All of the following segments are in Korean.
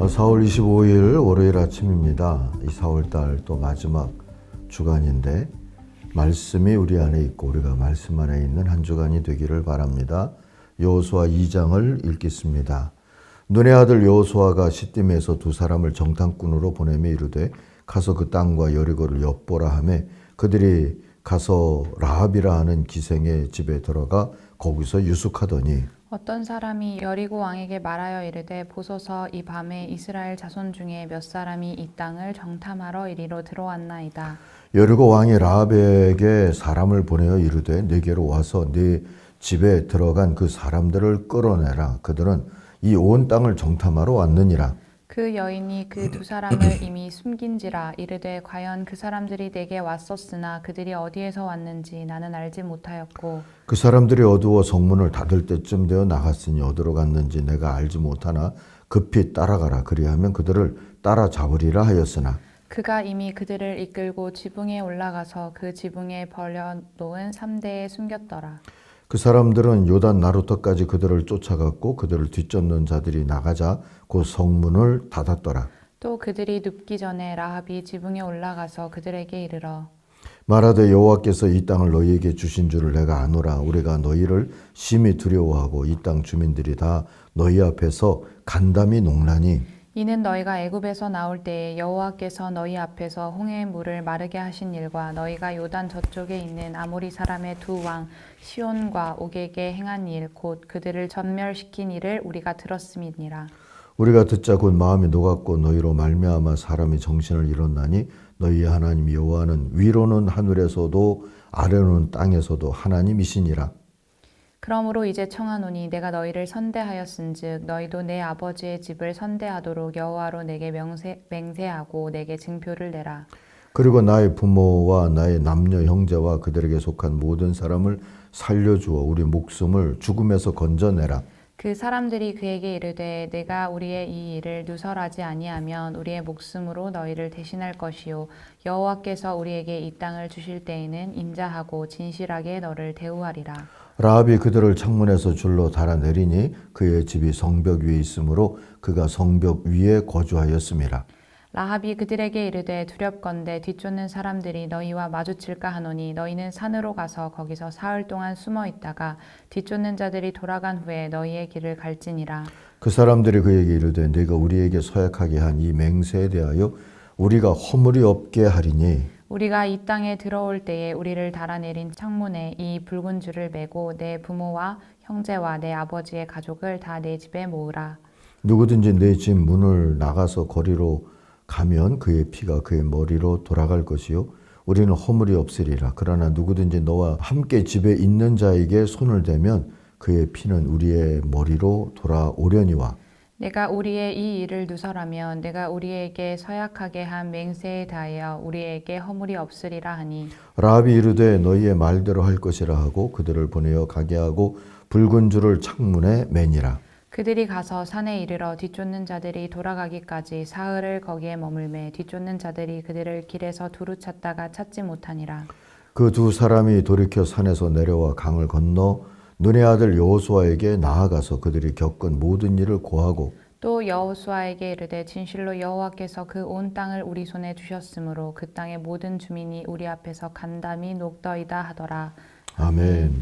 4월 25일 월요일 아침입니다. 이 4월달 또 마지막 주간인데 말씀이 우리 안에 있고 우리가 말씀 안에 있는 한 주간이 되기를 바랍니다. 여호수아 2장을 읽겠습니다. 눈의 아들 여호수아가 시딤에서 두 사람을 정탐꾼으로 보내며 이르되 가서 그 땅과 여리고를 엿보라 하며 그들이 가서 라합이라 하는 기생의 집에 들어가 거기서 유숙하더니 어떤 사람이 여리고 왕에게 말하여 이르되 보소서 이 밤에 이스라엘 자손 중에 몇 사람이 이 땅을 정탐하러 이리로 들어왔나이다. 여리고 왕이 라합에게 사람을 보내어 이르되 네게로 와서 네 집에 들어간 그 사람들을 끌어내라. 그들은 이 온 땅을 정탐하러 왔느니라. 그 여인이 그 두 사람을 이미 숨긴지라 이르되 과연 그 사람들이 내게 왔었으나 그들이 어디에서 왔는지 나는 알지 못하였고 그 사람들이 어두워 성문을 닫을 때쯤 되어 나갔으니 어디로 갔는지 내가 알지 못하나 급히 따라가라. 그리하면 그들을 따라잡으리라 하였으나 그가 이미 그들을 이끌고 지붕에 올라가서 그 지붕에 벌려놓은 삼대에 숨겼더라. 그 사람들은 요단 나루터까지 그들을 쫓아갔고 그들을 뒤쫓는 자들이 나가자 곧 성문을 닫았더라. 또 그들이 눕기 전에 라합이 지붕에 올라가서 그들에게 이르러 말하되 여호와께서 이 땅을 너희에게 주신 줄을 내가 아노라. 우리가 너희를 심히 두려워하고 이 땅 주민들이 다 너희 앞에서 간담이 농나니 이는 너희가 애굽에서 나올 때에 여호와께서 너희 앞에서 홍해의 물을 마르게 하신 일과 너희가 요단 저쪽에 있는 아모리 사람의 두 왕 시온과 옥에게 행한 일 곧 그들을 전멸시킨 일을 우리가 들었음이니라. 우리가 듣자 곧 마음이 녹았고 너희로 말미암아 사람이 정신을 잃었나니 너희의 하나님 여호와는 위로는 하늘에서도 아래로는 땅에서도 하나님이시니라. 그러므로 이제 청하노니 내가 너희를 선대하였은즉 너희도 내 아버지의 집을 선대하도록 여호와로 내게 맹세하고 내게 증표를 내라. 그리고 나의 부모와 나의 남녀 형제와 그들에게 속한 모든 사람을 살려주어 우리 목숨을 죽음에서 건져내라. 그 사람들이 그에게 이르되 내가 우리의 이 일을 누설하지 아니하면 우리의 목숨으로 너희를 대신할 것이요 여호와께서 우리에게 이 땅을 주실 때에는 인자하고 진실하게 너를 대우하리라. 라합이 그들을 창문에서 줄로 달아내리니 그의 집이 성벽 위에 있으므로 그가 성벽 위에 거주하였음이라. 라합이 그들에게 이르되 두렵건대 뒤쫓는 사람들이 너희와 마주칠까 하노니 너희는 산으로 가서 거기서 사흘 동안 숨어 있다가 뒤쫓는 자들이 돌아간 후에 너희의 길을 갈지니라. 그 사람들이 그에게 이르되 네가 우리에게 서약하게 한 이 맹세에 대하여 우리가 허물이 없게 하리니 우리가 이 땅에 들어올 때에 우리를 달아내린 창문에 이 붉은 줄을 매고 내 부모와 형제와 내 아버지의 가족을 다 내 집에 모으라. 누구든지 내 집 문을 나가서 거리로 가면 그의 피가 그의 머리로 돌아갈 것이요 우리는 허물이 없으리라. 그러나 누구든지 너와 함께 집에 있는 자에게 손을 대면 그의 피는 우리의 머리로 돌아오려니와 내가 우리의 이 일을 누설하면 내가 우리에게 서약하게 한 맹세에 대하여 우리에게 허물이 없으리라 하니 라합이 이르되 너희의 말대로 할 것이라 하고 그들을 보내어 가게 하고 붉은 줄을 창문에 매니라. 그들이 가서 산에 이르러 뒤쫓는 자들이 돌아가기까지 사흘을 거기에 머물매 뒤쫓는 자들이 그들을 길에서 두루 찾다가 찾지 못하니라. 그 두 사람이 돌이켜 산에서 내려와 강을 건너 눈의 아들 여호수아에게 나아가서 그들이 겪은 모든 일을 고하고 또 여호수아에게 이르되 진실로 여호와께서 그 온 땅을 우리 손에 주셨으므로 그 땅의 모든 주민이 우리 앞에서 간담이 녹더이다 하더라. 아멘.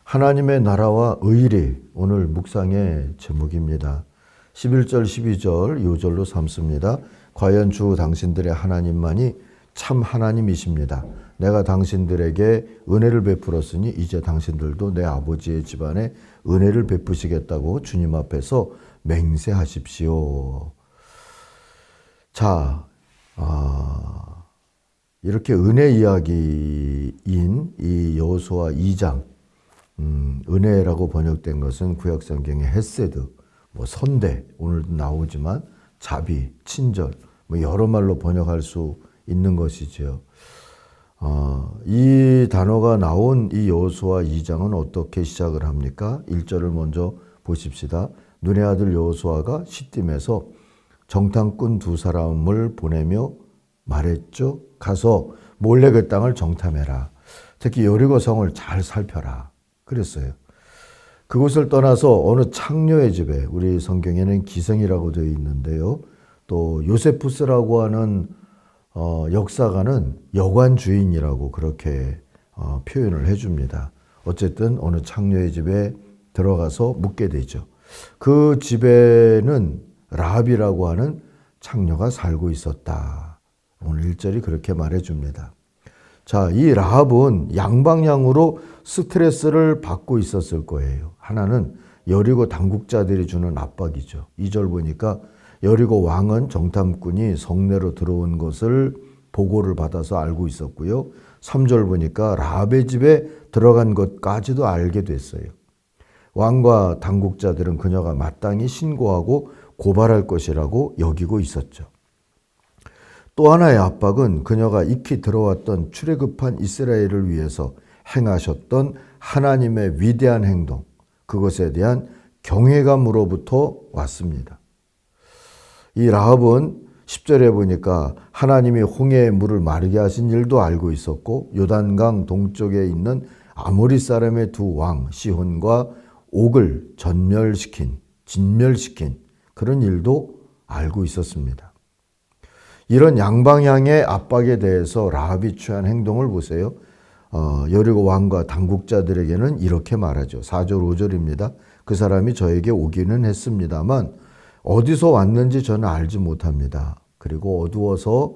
하나님의 나라와 의리 오늘 묵상의 제목입니다. 11절 12절 요절로 삼습니다. 과연 주 당신들의 하나님만이 참 하나님이십니다. 내가 당신들에게 은혜를 베풀었으니 이제 당신들도 내 아버지의 집안에 은혜를 베푸시겠다고 주님 앞에서 맹세하십시오. 자, 이렇게 은혜 이야기인 이 여호수아 2장 은혜라고 번역된 것은 구약성경의 헤세드, 선대, 오늘도 나오지만 자비, 친절, 여러 말로 번역할 수 있는 것이죠. 이 단어가 나온 이 여호수아 2장은 어떻게 시작을 합니까? 1절을 먼저 보십시다. 눈의 아들 여호수아가 시딤에서 정탐꾼 두 사람을 보내며 말했죠. 가서 몰래 그 땅을 정탐해라. 특히 여리고 성을 잘 살펴라. 그랬어요. 그곳을 떠나서 어느 창녀의 집에, 우리 성경에는 기생이라고 되어 있는데요. 또 요세푸스라고 하는 역사가는 여관 주인이라고 그렇게 표현을 해줍니다. 어쨌든 어느 창녀의 집에 들어가서 묵게 되죠. 그 집에는 라합이라고 하는 창녀가 살고 있었다. 오늘 1절이 그렇게 말해줍니다. 자, 이 라합은 양방향으로 스트레스를 받고 있었을 거예요. 하나는 여리고 당국자들이 주는 압박이죠. 2절 보니까 여리고 왕은 정탐꾼이 성내로 들어온 것을 보고를 받아서 알고 있었고요. 3절 보니까 라합의 집에 들어간 것까지도 알게 됐어요. 왕과 당국자들은 그녀가 마땅히 신고하고 고발할 것이라고 여기고 있었죠. 또 하나의 압박은 그녀가 익히 들어왔던 출애굽한 이스라엘을 위해서 행하셨던 하나님의 위대한 행동, 그것에 대한 경외감으로부터 왔습니다. 이 라합은 10절에 보니까 하나님이 홍해의 물을 마르게 하신 일도 알고 있었고 요단강 동쪽에 있는 아모리 사람의 두 왕 시혼과 옥을 진멸시킨 그런 일도 알고 있었습니다. 이런 양방향의 압박에 대해서 라합이 취한 행동을 보세요. 여리고 왕과 당국자들에게는 이렇게 말하죠. 4절 5절입니다. 그 사람이 저에게 오기는 했습니다만 어디서 왔는지 저는 알지 못합니다. 그리고 어두워서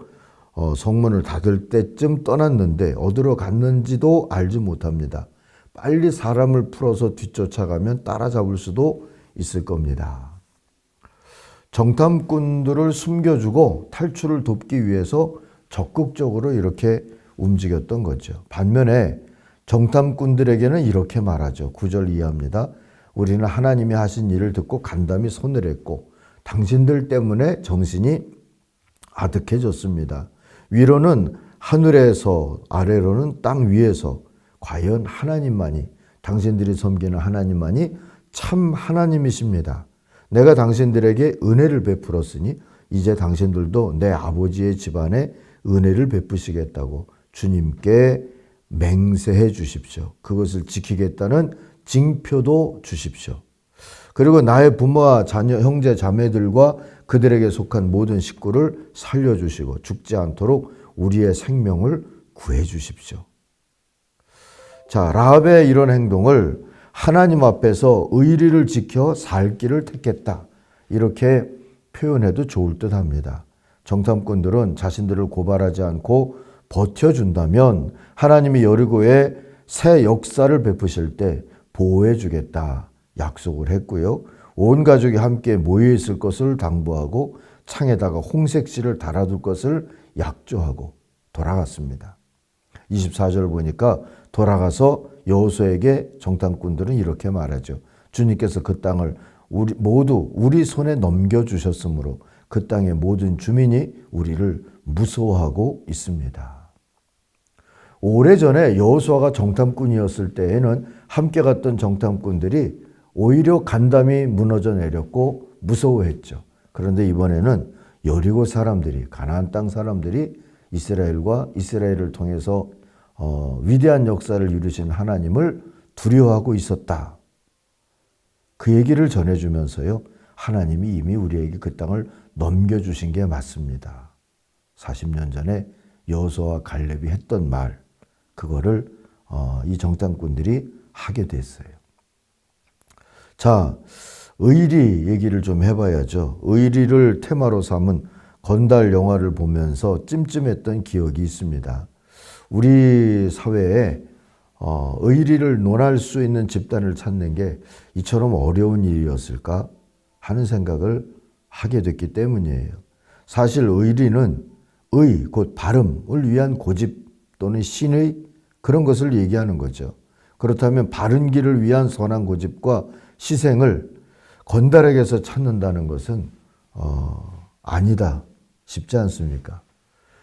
성문을 닫을 때쯤 떠났는데 어디로 갔는지도 알지 못합니다. 빨리 사람을 풀어서 뒤쫓아가면 따라잡을 수도 있을 겁니다. 정탐꾼들을 숨겨주고 탈출을 돕기 위해서 적극적으로 이렇게 움직였던 거죠. 반면에 정탐꾼들에게는 이렇게 말하죠. 9절 이하입니다. 우리는 하나님이 하신 일을 듣고 간담이 손을 했고 당신들 때문에 정신이 아득해졌습니다. 위로는 하늘에서 아래로는 땅 위에서 과연 하나님만이, 당신들이 섬기는 하나님만이 참 하나님이십니다. 내가 당신들에게 은혜를 베풀었으니 이제 당신들도 내 아버지의 집안에 은혜를 베푸시겠다고 주님께 맹세해 주십시오. 그것을 지키겠다는 징표도 주십시오. 그리고 나의 부모와 자녀, 형제, 자매들과 그들에게 속한 모든 식구를 살려주시고 죽지 않도록 우리의 생명을 구해 주십시오. 자, 라합의 이런 행동을 하나님 앞에서 의리를 지켜 살 길을 택했다. 이렇게 표현해도 좋을 듯 합니다. 정탐꾼들은 자신들을 고발하지 않고 버텨준다면 하나님이 여리고에 새 역사를 베푸실 때 보호해 주겠다 약속을 했고요. 온 가족이 함께 모여 있을 것을 당부하고 창에다가 홍색실을 달아둘 것을 약조하고 돌아갔습니다. 24절 보니까 돌아가서 여호수아에게 정탐꾼들은 이렇게 말하죠. 주님께서 그 땅을 모두 우리 손에 넘겨주셨으므로 그 땅의 모든 주민이 우리를 무서워하고 있습니다. 오래전에 여호수아가 정탐꾼이었을 때에는 함께 갔던 정탐꾼들이 오히려 간담이 무너져 내렸고 무서워했죠. 그런데 이번에는 여리고 사람들이, 가나안 땅 사람들이 이스라엘과 이스라엘을 통해서 위대한 역사를 이루신 하나님을 두려워하고 있었다. 그 얘기를 전해주면서요. 하나님이 이미 우리에게 그 땅을 넘겨주신 게 맞습니다. 40년 전에 여호수아와 갈렙이 했던 말, 그거를 이 정탐꾼들이 하게 됐어요. 자, 의리 얘기를 좀 해봐야죠. 의리를 테마로 삼은 건달 영화를 보면서 찜찜했던 기억이 있습니다. 우리 사회에 의리를 논할 수 있는 집단을 찾는 게 이처럼 어려운 일이었을까 하는 생각을 하게 됐기 때문이에요. 사실 의리는 곧 발음을 위한 고집 또는 신의 그런 것을 얘기하는 거죠. 그렇다면 바른 길을 위한 선한 고집과 희생을 건달에게서 찾는다는 것은 아니다 싶지 않습니까?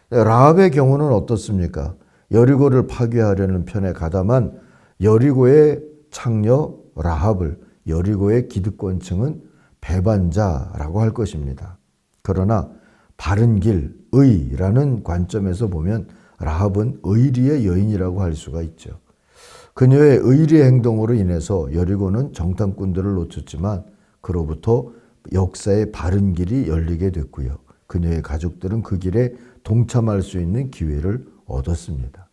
라합의 경우는 어떻습니까? 여리고를 파괴하려는 편에 가담한 여리고의 창녀 라합을 여리고의 기득권층은 배반자라고 할 것입니다. 그러나 바른 길, 의라는 관점에서 보면 라합은 의리의 여인이라고 할 수가 있죠. 그녀의 의리의 행동으로 인해서 여리고는 정탐꾼들을 놓쳤지만 그로부터 역사의 바른 길이 열리게 됐고요. 그녀의 가족들은 그 길에 동참할 수 있는 기회를 얻었습니다.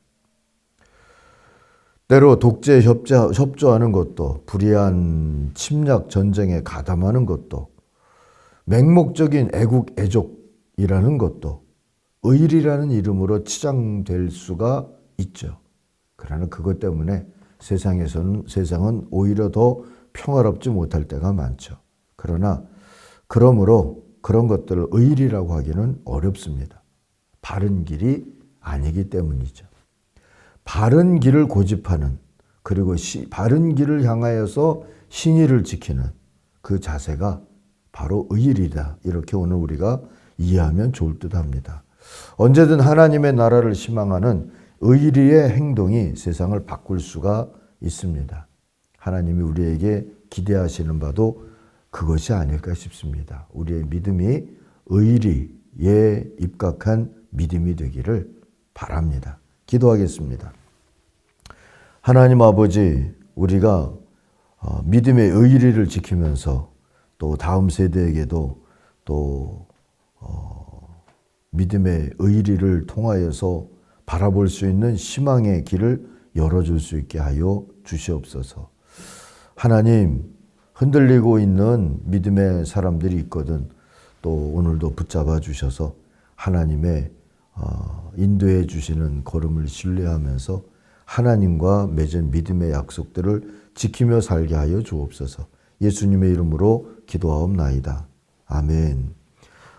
때로 독재에 협조하는 것도, 불의한 침략 전쟁에 가담하는 것도, 맹목적인 애국 애족이라는 것도 의리라는 이름으로 치장될 수가 있죠. 그러나 그것 때문에 세상은 오히려 더 평화롭지 못할 때가 많죠. 그러므로 그런 것들을 의리라고 하기는 어렵습니다. 바른 길이 아니기 때문이죠. 바른 길을 고집하는, 그리고 바른 길을 향하여서 신의를 지키는 그 자세가 바로 의리다. 이렇게 오늘 우리가 이해하면 좋을 듯 합니다. 언제든 하나님의 나라를 희망하는 의리의 행동이 세상을 바꿀 수가 있습니다. 하나님이 우리에게 기대하시는 바도 그것이 아닐까 싶습니다. 우리의 믿음이 의리에 입각한 믿음이 되기를 바랍니다. 기도하겠습니다. 하나님 아버지, 우리가 믿음의 의리를 지키면서 또 다음 세대에게도 또 믿음의 의리를 통하여서 바라볼 수 있는 희망의 길을 열어줄 수 있게 하여 주시옵소서. 하나님, 흔들리고 있는 믿음의 사람들이 있거든 또 오늘도 붙잡아 주셔서 하나님의 인도해 주시는 걸음을 신뢰하면서 하나님과 맺은 믿음의 약속들을 지키며 살게 하여 주옵소서. 예수님의 이름으로 기도하옵나이다. 아멘.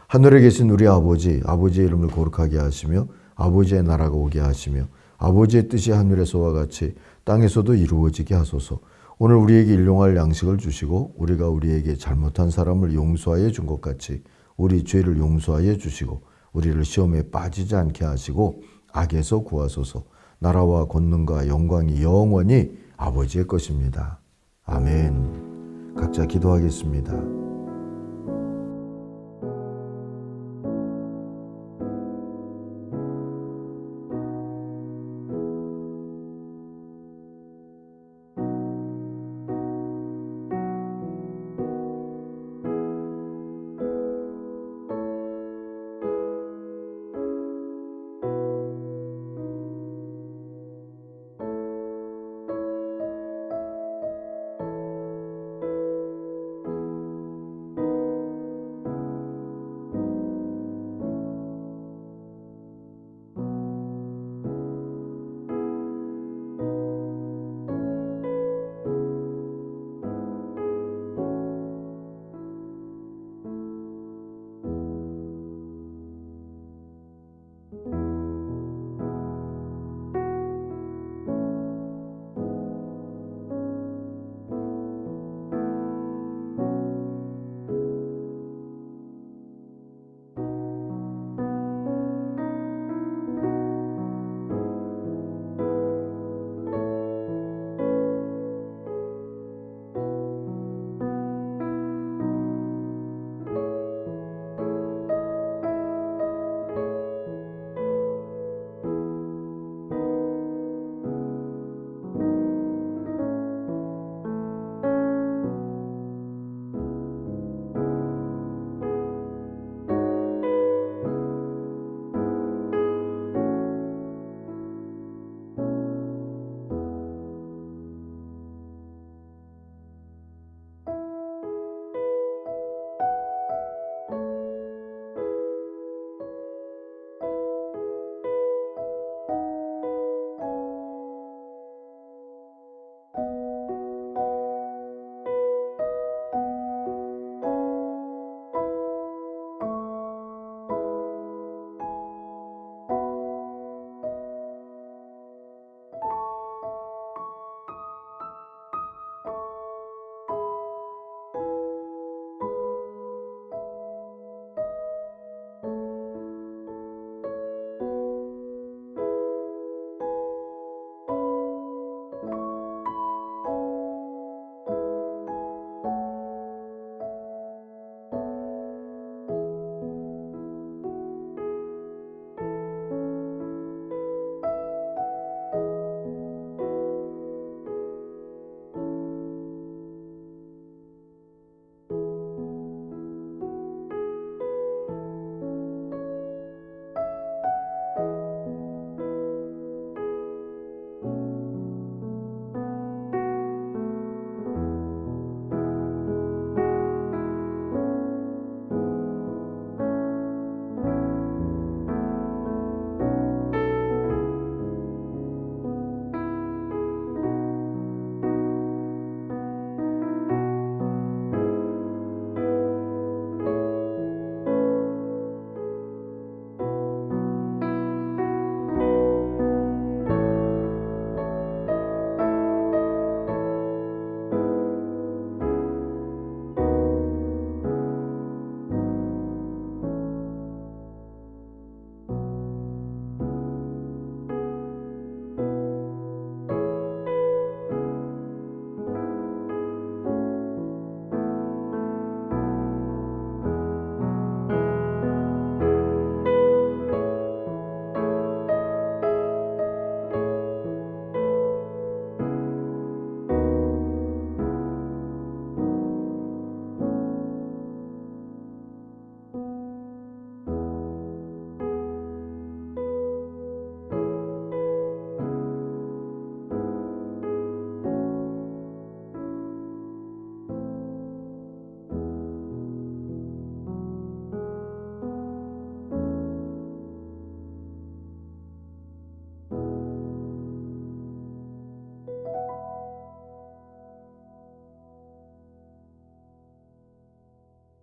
하늘에 계신 우리 아버지, 아버지의 이름을 거룩하게 하시며 아버지의 나라가 오게 하시며 아버지의 뜻이 하늘에서와 같이 땅에서도 이루어지게 하소서. 오늘 우리에게 일용할 양식을 주시고 우리가 우리에게 잘못한 사람을 용서하여 준 것 같이 우리 죄를 용서하여 주시고 우리를 시험에 빠지지 않게 하시고 악에서 구하소서. 나라와 권능과 영광이 영원히 아버지의 것입니다. 아멘. 각자 기도하겠습니다.